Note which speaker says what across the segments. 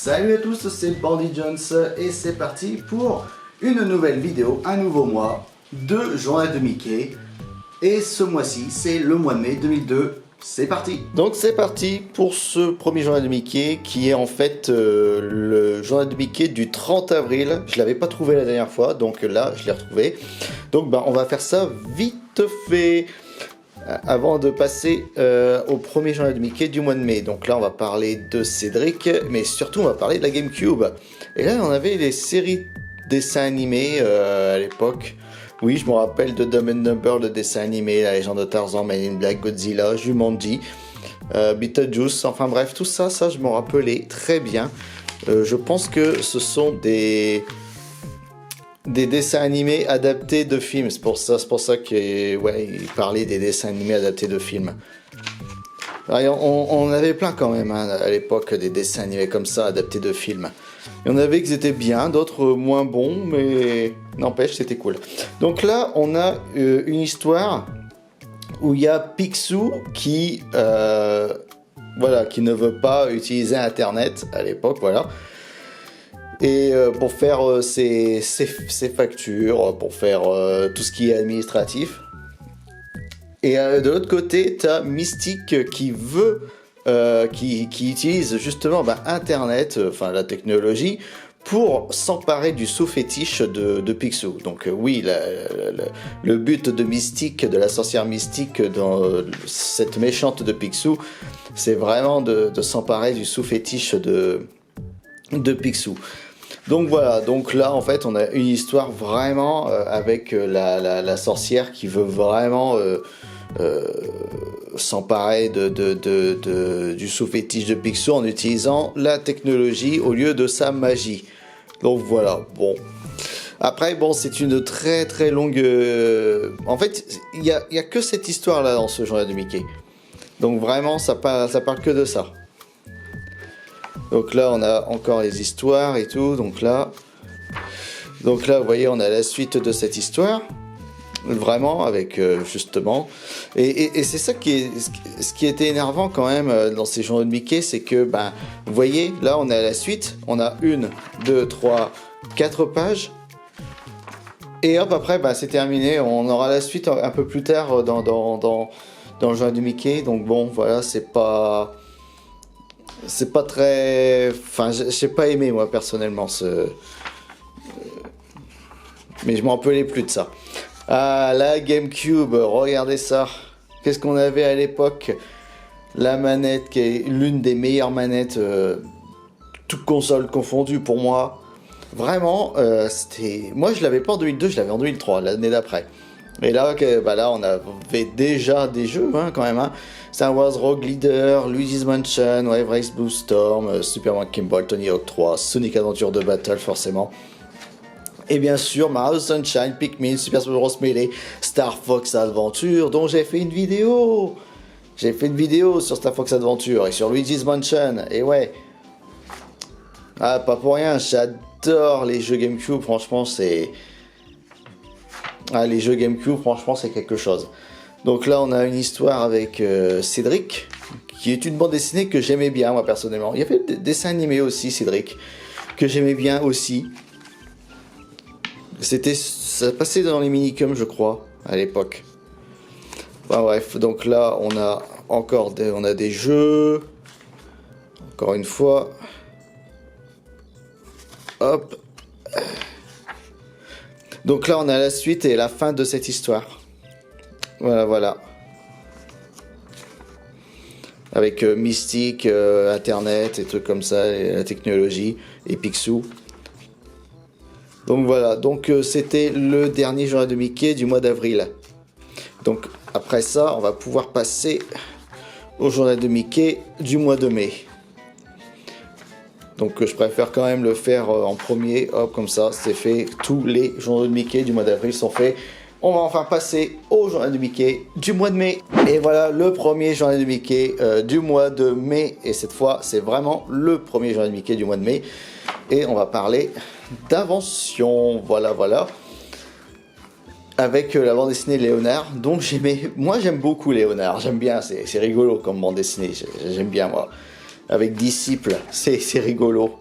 Speaker 1: Salut à tous, c'est Bandy Jones et c'est parti pour une nouvelle vidéo, un nouveau mois de Journée de Mickey. Et ce mois-ci, c'est le mois de mai 2002. C'est parti.
Speaker 2: Donc c'est parti pour ce premier journal de Mickey qui est en fait le journal de Mickey du 30 avril. Je l'avais pas trouvé la dernière fois, donc là je l'ai retrouvé. Donc on va faire ça vite fait avant de passer au premier journal de Mickey du mois de mai. Donc là on va parler de Cédric, mais surtout on va parler de la GameCube. Et là on avait les séries dessins animés à l'époque. Oui, je me rappelle de Dumb and Dumber, le dessin animé, La Légende de Tarzan, Men in Black, Godzilla, Jumanji, Beetlejuice, enfin bref, tout ça, je m'en rappelais très bien. Je pense que ce sont des dessins animés adaptés de films. C'est pour ça qu'il parlait des dessins animés adaptés de films. Alors, on avait plein quand même à l'époque des dessins animés comme ça adaptés de films. Il y en avait qui étaient bien, d'autres moins bons, mais n'empêche, c'était cool. Donc là, on a une histoire où il y a Picsou qui ne veut pas utiliser Internet à l'époque, voilà. Et pour faire ses factures, pour faire tout ce qui est administratif. Et de l'autre côté, tu as Mystique qui veut, qui utilise justement Internet, la technologie, pour s'emparer du sous-fétiche de Picsou. Donc oui, le but de Mystique, de la sorcière Mystique dans cette méchante de Picsou, c'est vraiment de s'emparer du sous-fétiche de Picsou. Donc voilà, donc là en fait on a une histoire vraiment avec la sorcière qui veut vraiment s'emparer du sous-fétiche de Picsou en utilisant la technologie au lieu de sa magie. Donc voilà, bon. Après, c'est une très très longue... En fait, il y a que cette histoire-là dans ce journal de Mickey. Donc vraiment, ça parle que de ça. Donc là, on a encore les histoires et tout. Donc là, vous voyez, on a la suite de cette histoire. Vraiment, avec justement. Et c'est ça ce qui était énervant quand même dans ces journaux de Mickey, c'est que, vous voyez, là, on a la suite. On a 1, 2, 3, 4 pages. Et hop, après, c'est terminé. On aura la suite un peu plus tard dans le journal de Mickey. Donc bon, voilà, c'est pas très... Enfin, j'ai pas aimé, moi, personnellement, mais je m'en rappelais plus de ça. Ah, la GameCube, regardez ça. Qu'est-ce qu'on avait à l'époque? La manette qui est l'une des meilleures manettes, toutes consoles confondues pour moi. Vraiment, c'était... Moi, je l'avais pas en 2002, je l'avais en 2003, l'année d'après. Et là, là, on avait déjà des jeux, quand même. Star Wars Rogue Leader, Luigi's Mansion, Wave Race Blue Storm, Super Monkey Ball, Tony Hawk 3, Sonic Adventure 2 Battle, forcément. Et bien sûr, Mario Sunshine, Pikmin, Super Smash Bros. Melee, Star Fox Adventure, dont j'ai fait une vidéo. J'ai fait une vidéo sur Star Fox Adventure et sur Luigi's Mansion. Et ouais. Ah, pas pour rien, j'adore les jeux GameCube, franchement, c'est... Ah, les jeux GameCube, franchement, c'est quelque chose. Donc là, on a une histoire avec Cédric, qui est une bande dessinée que j'aimais bien, moi, personnellement. Il y avait des dessins animés aussi, Cédric, que j'aimais bien aussi. Ça passait dans les minicums, je crois, à l'époque. Bref, donc là, on a encore des jeux. Encore une fois. Hop. Donc là, on a la suite et la fin de cette histoire. Voilà. Avec Mystique, Internet et trucs comme ça, et la technologie, et Picsou. Donc voilà, c'était le dernier journal de Mickey du mois d'avril. Donc après ça, on va pouvoir passer au journal de Mickey du mois de mai. Donc je préfère quand même le faire en premier, hop, comme ça, c'est fait. Tous les journaux de Mickey du mois d'avril sont faits. On va enfin passer au journal de Mickey du mois de mai. Et voilà le premier journal de Mickey du mois de mai. Et cette fois, c'est vraiment le premier journal de Mickey du mois de mai. Et on va parler d'invention. Voilà. Avec la bande dessinée Léonard. Donc moi j'aime beaucoup Léonard. J'aime bien, c'est rigolo comme bande dessinée. J'aime bien moi. avec disciples, c'est rigolo.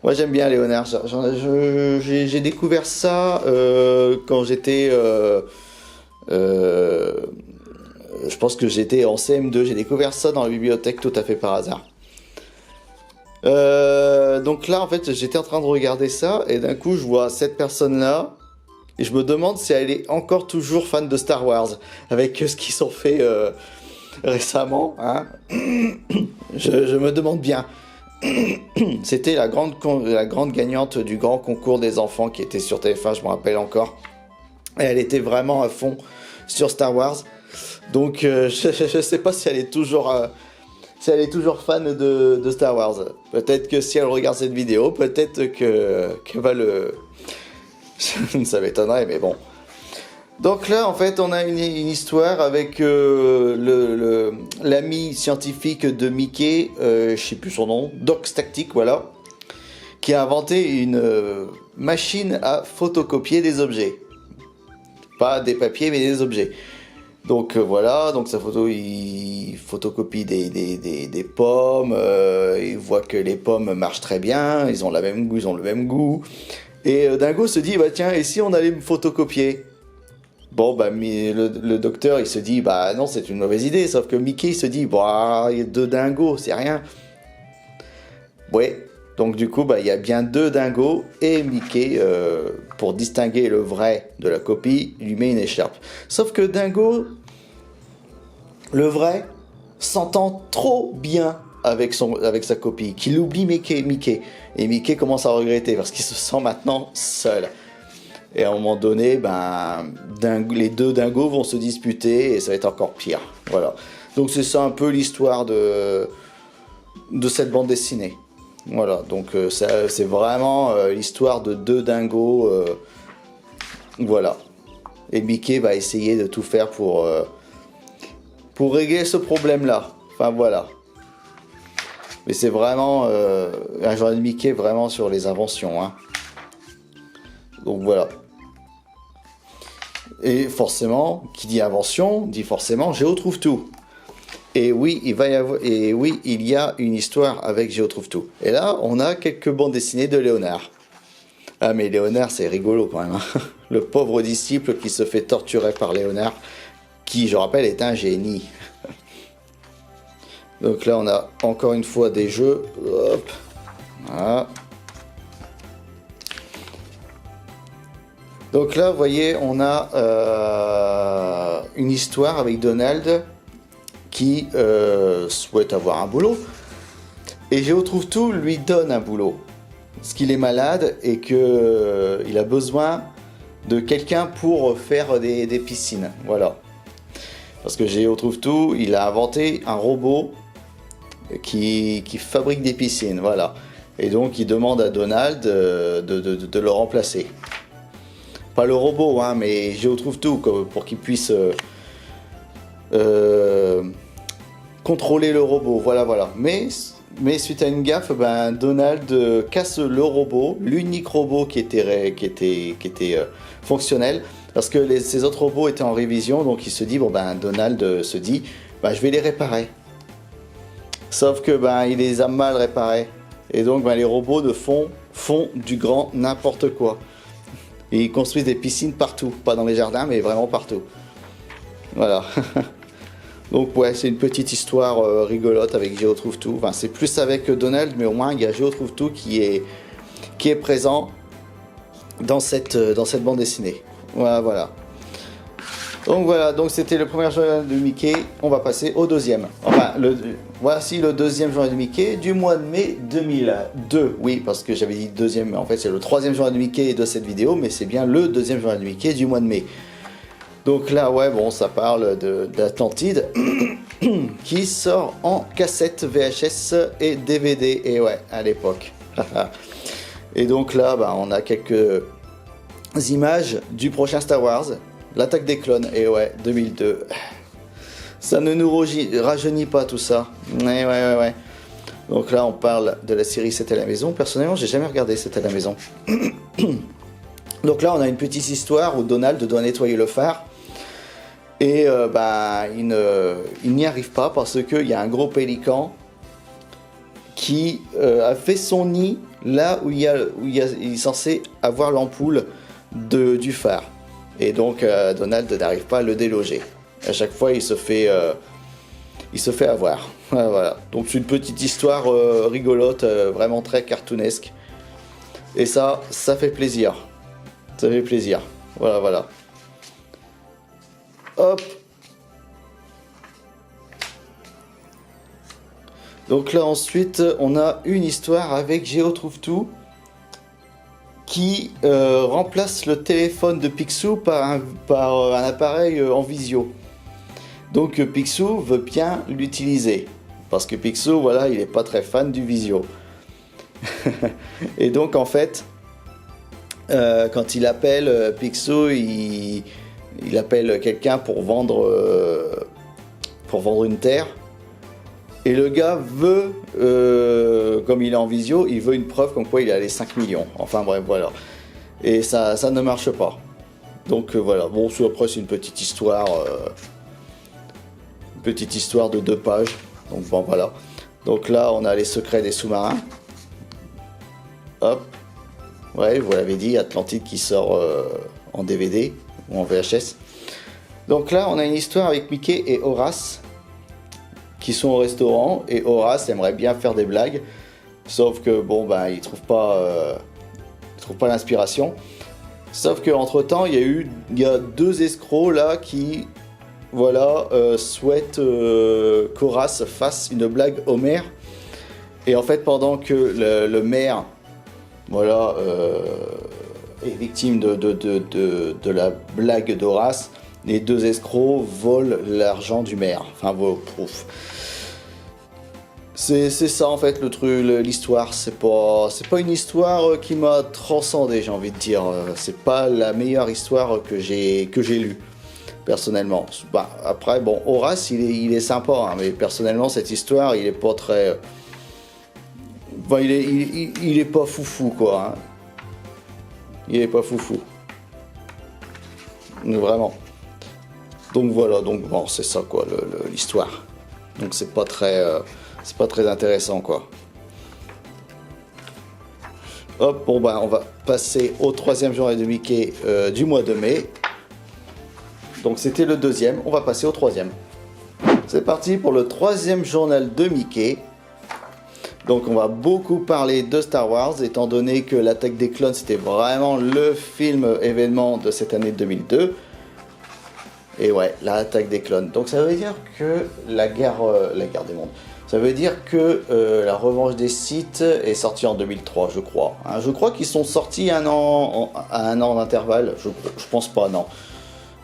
Speaker 2: Moi j'aime bien Léonard, j'ai découvert ça quand j'étais... je pense que j'étais en CM2, j'ai découvert ça dans la bibliothèque tout à fait par hasard. Donc là en fait j'étais en train de regarder ça et d'un coup je vois cette personne là et je me demande si elle est encore toujours fan de Star Wars avec ce qu'ils ont fait récemment, hein. Je me demande bien. C'était la grande gagnante du grand concours des enfants qui était sur TF1, je me rappelle encore. Et elle était vraiment à fond sur Star Wars. Donc je sais pas si elle est toujours fan de Star Wars. Peut-être que si elle regarde cette vidéo, peut-être qu'elle va le... Ça m'étonnerait, mais bon. Donc là, en fait, on a une histoire avec l'ami scientifique de Mickey, je sais plus son nom, Doc Tactic, voilà, qui a inventé une machine à photocopier des objets. Pas des papiers, mais des objets. Donc voilà, donc sa photo, il photocopie des pommes, il voit que les pommes marchent très bien, ils ont le même goût. Et Dingo se dit, bah tiens, et si on allait me photocopier? Bon, bah, le docteur, il se dit, bah non, c'est une mauvaise idée, sauf que Mickey, il se dit, bah, il y a 2 dingos, c'est rien. Ouais, donc du coup, bah, il y a bien 2 dingos, et Mickey, pour distinguer le vrai de la copie, lui met une écharpe. Sauf que Dingo, le vrai, s'entend trop bien avec sa copie, qu'il oublie Mickey. Et Mickey commence à regretter, parce qu'il se sent maintenant seul. Et à un moment donné, ben, les 2 dingos vont se disputer et ça va être encore pire. Voilà. Donc c'est ça un peu l'histoire de cette bande dessinée. Voilà. Donc c'est vraiment l'histoire de 2 dingos. Voilà. Et Mickey va essayer de tout faire pour régler ce problème-là. Enfin voilà. Mais c'est vraiment un journal de Mickey vraiment sur les inventions, hein. Donc voilà. Et forcément, qui dit invention, dit forcément Géo trouve tout. Et oui, il y a une histoire avec Géo trouve tout. Et là, on a quelques bandes dessinées de Léonard. Ah mais Léonard, c'est rigolo quand même, hein. Le pauvre disciple qui se fait torturer par Léonard, qui, je rappelle, est un génie. Donc là, on a encore une fois des jeux. Hop. Voilà. Donc là, vous voyez, on a une histoire avec Donald qui souhaite avoir un boulot. Et Géo trouve tout lui donne un boulot. Parce qu'il est malade et qu'il a besoin de quelqu'un pour faire des piscines. Voilà. Parce que Géo trouve tout, il a inventé un robot qui fabrique des piscines. Voilà. Et donc, il demande à Donald de le remplacer. Pas le robot, hein, mais Géo trouve tout pour qu'il puisse contrôler le robot. Voilà. Mais suite à une gaffe, ben, Donald casse le robot, l'unique robot qui était fonctionnel, parce que ces autres robots étaient en révision, donc il se dit, bon ben, Donald se dit, ben, je vais les réparer. Sauf que ben, il les a mal réparés. Et donc ben, les robots font du grand n'importe quoi. Et ils construisent des piscines partout, pas dans les jardins, mais vraiment partout. Voilà. Donc ouais, c'est une petite histoire rigolote avec Géo trouve tout. Enfin, c'est plus avec Donald, mais au moins il y a Géo trouve tout qui est présent dans cette bande dessinée. Voilà. Donc voilà, donc c'était le premier journal de Mickey. On va passer au deuxième. Enfin, voici le deuxième journal de Mickey du mois de mai 2002. Oui, parce que j'avais dit deuxième, mais en fait c'est le troisième journal de Mickey de cette vidéo, mais c'est bien le deuxième journal de Mickey du mois de mai. Donc là, ouais, bon, ça parle d'Atlantide qui sort en cassette VHS et DVD. Et ouais, à l'époque. Et donc là, bah, on a quelques images du prochain Star Wars. L'attaque des clones, et ouais, 2002. Ça ne nous rajeunit pas tout ça. Ouais. Donc là, on parle de la série C'était à la maison. Personnellement, j'ai jamais regardé C'était à la maison. Donc là, on a une petite histoire où Donald doit nettoyer le phare. Et il n'y arrive pas parce qu'il y a un gros pélican qui a fait son nid là où il est censé avoir l'ampoule du phare. Et donc Donald n'arrive pas à le déloger. À chaque fois, il se fait avoir. Voilà. Donc c'est une petite histoire rigolote, vraiment très cartoonesque. Et ça fait plaisir. Ça fait plaisir. Voilà, voilà. Hop. Donc là ensuite, on a une histoire avec Géo Trouve Tout qui remplace le téléphone de Picsou par un appareil en visio. Donc Picsou veut bien l'utiliser parce que Picsou, voilà, il n'est pas très fan du visio. Et donc en fait, quand il appelle Picsou, il appelle quelqu'un pour vendre une terre. Et le gars veut, comme il est en visio, il veut une preuve comme quoi il a les 5 millions. Enfin bref, voilà. Et ça ne marche pas. Donc voilà. Bon, après c'est une petite histoire de 2 pages. Donc bon, voilà. Donc là, on a les secrets des sous-marins. Hop. Ouais, vous l'avez dit, Atlantide qui sort en DVD ou en VHS. Donc là, on a une histoire avec Mickey et Horace qui sont au restaurant, et Horace aimerait bien faire des blagues, sauf que bon, ben, il trouve pas l'inspiration. Sauf que entre temps, il y a 2 escrocs là qui, voilà, souhaitent qu'Horace fasse une blague au maire. Et en fait, pendant que le maire, voilà, est victime de la blague d'Horace, les 2 escrocs volent l'argent du maire. Enfin, pouf. C'est ça en fait l'histoire. C'est pas une histoire qui m'a transcendé, j'ai envie de dire. C'est pas la meilleure histoire que j'ai lue personnellement. Bah, après, bon, Horace, il est sympa, hein, mais personnellement cette histoire, il est pas très. Bah, il est pas foufou quoi. Hein. Il est pas foufou. Vraiment. Donc voilà, donc bon, c'est ça quoi l'histoire. Donc c'est pas très intéressant quoi. Hop, bon bah on va passer au 3e journal de Mickey du mois de mai. Donc c'était le 2e, on va passer au 3e. C'est parti pour le 3e journal de Mickey. Donc on va beaucoup parler de Star Wars, étant donné que l'attaque des clones c'était vraiment le film événement de cette année 2002. Et ouais, l'attaque des clones. Donc ça veut dire que la guerre des mondes. Ça veut dire que la revanche des Sith est sortie en 2003, je crois. Hein, je crois qu'ils sont sortis à un an d'intervalle. Je pense pas, non.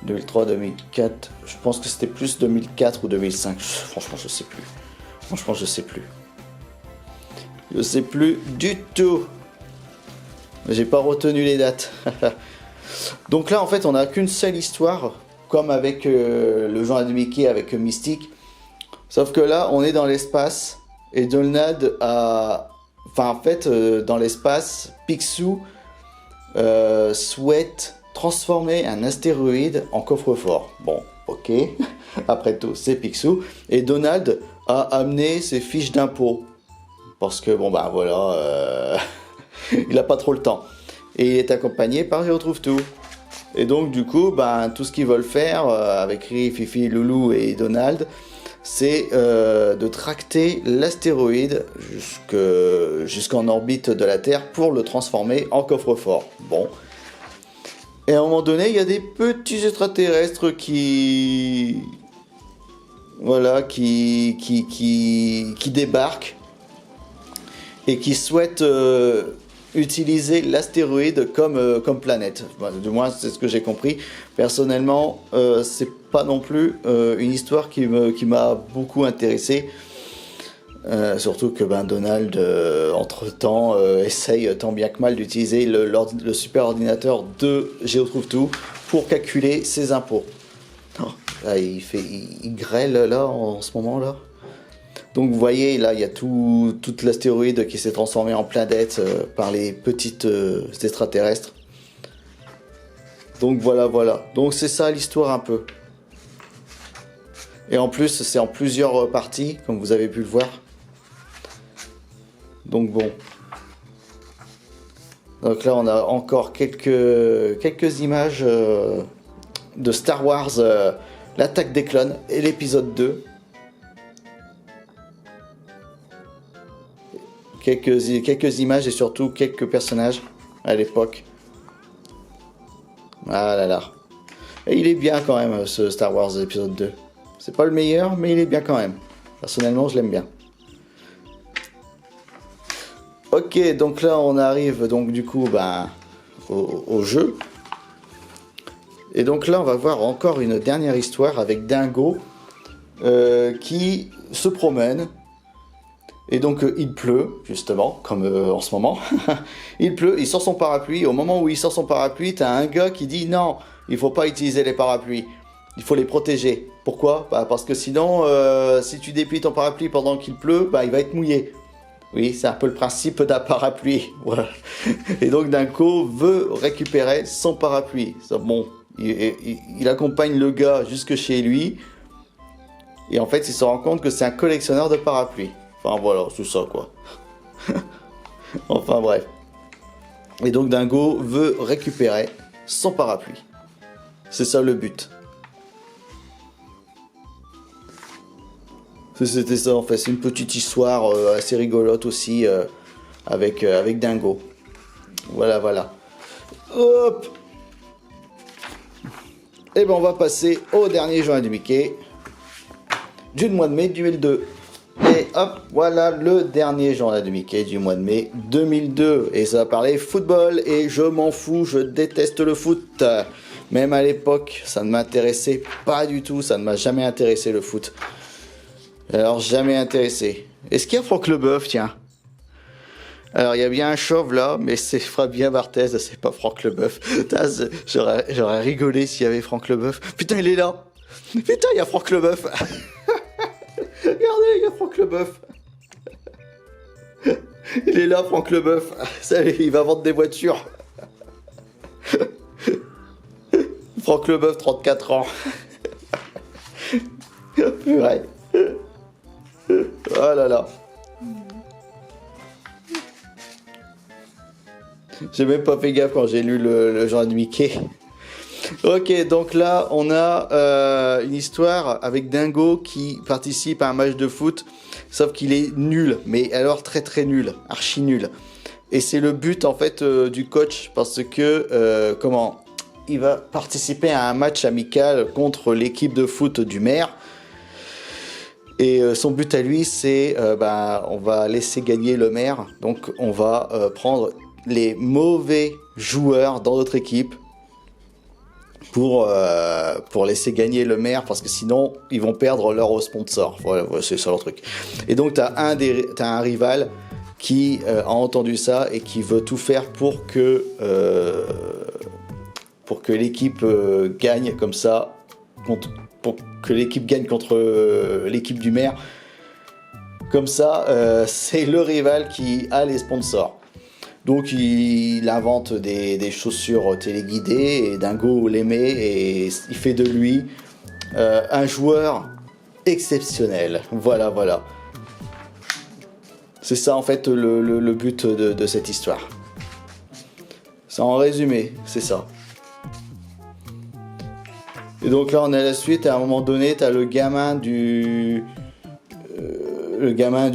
Speaker 2: 2003, 2004. Je pense que c'était plus 2004 ou 2005. Franchement, je sais plus. Franchement, je sais plus. Je sais plus du tout. J'ai pas retenu les dates. Donc là, en fait, on n'a qu'une seule histoire. Comme avec le journal de Mickey avec Mystique. Sauf que là, on est dans l'espace. Et Donald a... Enfin, en fait, dans l'espace, Picsou souhaite transformer un astéroïde en coffre-fort. Bon, ok. Après tout, c'est Picsou. Et Donald a amené ses fiches d'impôts. Parce que, bon, bah voilà... il n'a pas trop le temps. Et il est accompagné par Géo Trouve Tout. Et donc du coup, ben, tout ce qu'ils veulent faire avec Riri, Fifi, Loulou et Donald, c'est de tracter l'astéroïde jusqu'en orbite de la Terre pour le transformer en coffre-fort. Bon. Et à un moment donné, il y a des petits extraterrestres qui débarquent et qui souhaitent utiliser l'astéroïde comme planète. Du moins, c'est ce que j'ai compris. Personnellement, c'est pas non plus une histoire qui m'a beaucoup intéressé. Surtout que Donald, entre-temps, essaye tant bien que mal d'utiliser le super ordinateur de Géo Trouve Tout pour calculer ses impôts. Là, il grêle là en ce moment là. Donc vous voyez, là, il y a toute l'astéroïde qui s'est transformé en planète par les petites extraterrestres. Donc voilà. Donc c'est ça l'histoire un peu. Et en plus, c'est en plusieurs parties, comme vous avez pu le voir. Donc bon. Donc là, on a encore quelques images de Star Wars, l'attaque des clones et l'épisode 2. Quelques images et surtout quelques personnages à l'époque. Ah là là. Et il est bien quand même, ce Star Wars épisode 2. C'est pas le meilleur, mais il est bien quand même. Personnellement, je l'aime bien. Ok, donc là on arrive donc du coup au jeu. Et donc là on va voir encore une dernière histoire avec Dingo qui se promène. Et donc il pleut justement, comme en ce moment. Il pleut, il sort son parapluie. Au moment où il sort son parapluie, t'as un gars qui dit non, il faut pas utiliser les parapluies. Il faut les protéger. Pourquoi? Parce que sinon, si tu déplies ton parapluie pendant qu'il pleut, il va être mouillé. Oui, c'est un peu le principe d'un parapluie. Voilà. Et donc Dingo veut récupérer son parapluie. Bon, il accompagne le gars jusque chez lui. Et en fait, il se rend compte que c'est un collectionneur de parapluies. Enfin voilà, tout ça quoi. Enfin bref. Et donc Dingo veut récupérer son parapluie. C'est ça le but. C'était ça en fait, c'est une petite histoire assez rigolote aussi avec Dingo. Voilà. Hop. Et ben on va passer au dernier journal de Mickey du mois de mai 2002. Et hop, voilà le dernier journal de Mickey du mois de mai 2002. Et ça va parler football et je m'en fous, je déteste le foot. Même à l'époque, ça ne m'intéressait pas du tout, ça ne m'a jamais intéressé le foot. Alors, jamais intéressé. Est-ce qu'il y a Franck Leboeuf, tiens? Alors, il y a bien un chauve là, mais c'est Fabien Barthez, c'est pas Franck Leboeuf. J'aurais rigolé s'il y avait Franck Leboeuf. Putain, il est là! Putain, il y a Franck Leboeuf! Regardez, il y a Franck Leboeuf! Il est là, Franck Leboeuf! Il va vendre des voitures! Franck Leboeuf, 34 ans! Purée! Oh là là. J'ai même pas fait gaffe quand j'ai lu le journal de Mickey. Ok, donc là on a une histoire avec Dingo qui participe à un match de foot, sauf qu'il est nul, mais alors très très nul, archi nul. Et c'est le but en fait du coach parce que il va participer à un match amical contre l'équipe de foot du maire. Et son but à lui, c'est on va laisser gagner le maire. Donc on va prendre les mauvais joueurs dans notre équipe pour laisser gagner le maire parce que sinon ils vont perdre leur sponsor. Voilà, c'est ça leur truc. Et donc t'as un rival qui a entendu ça et qui veut tout faire pour que l'équipe gagne comme ça pour que l'équipe gagne contre l'équipe du maire. Comme ça, c'est le rival qui a les sponsors. Donc il invente des chaussures téléguidées et Dingo les met et il fait de lui un joueur exceptionnel. Voilà. C'est ça en fait le but de cette histoire. C'est en résumé, c'est ça. Et donc là on a la suite, à un moment donné t'as le gamin du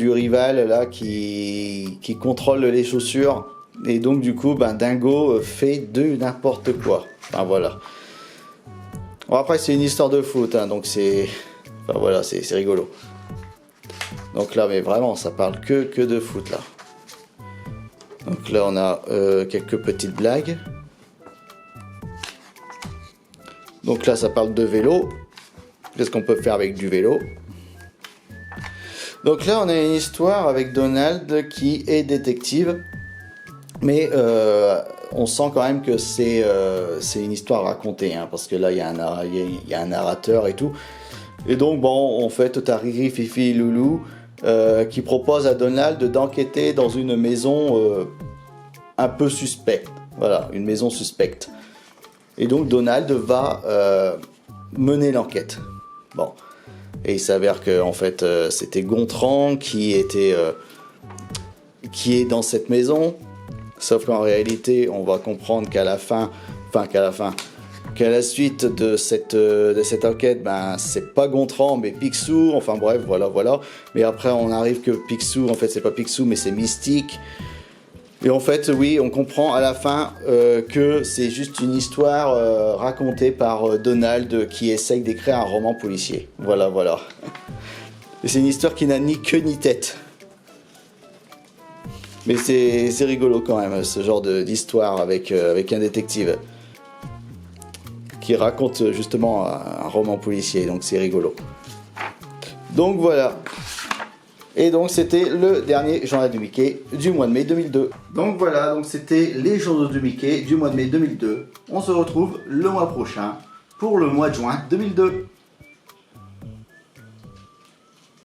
Speaker 2: rival là qui contrôle les chaussures et donc du coup Dingo fait de n'importe quoi. Enfin voilà. Bon, après c'est une histoire de foot hein, donc c'est rigolo. Donc là mais vraiment ça parle que de foot là. Donc là on a quelques petites blagues. Donc là, ça parle de vélo. Qu'est-ce qu'on peut faire avec du vélo? Donc là, on a une histoire avec Donald qui est détective. Mais on sent quand même que c'est une histoire racontée. Hein, parce que là, il y a un narrateur et tout. Et donc, bon, en fait, t'as Riri, Fifi et Loulou qui propose à Donald d'enquêter dans une maison un peu suspecte. Voilà, une maison suspecte. Et donc Donald va mener l'enquête. Bon. Et il s'avère que en fait c'était Gontran qui était qui est dans cette maison. Sauf qu'en réalité, on va comprendre qu'à la fin, qu'à la suite de cette enquête, ben c'est pas Gontran mais Picsou. Enfin bref, voilà. Mais après, on arrive que Picsou, en fait, c'est pas Picsou, mais c'est Mystique. Et en fait, oui, on comprend à la fin que c'est juste une histoire racontée par Donald qui essaye d'écrire un roman policier. Voilà. Et c'est une histoire qui n'a ni queue ni tête. Mais c'est rigolo quand même, ce genre d'histoire avec un détective qui raconte justement un roman policier, donc c'est rigolo. Donc voilà. Et donc c'était le dernier journal de Mickey du mois de mai 2002. Donc voilà, donc c'était les journaux de Mickey du mois de mai 2002. On se retrouve le mois prochain pour le mois de juin 2002.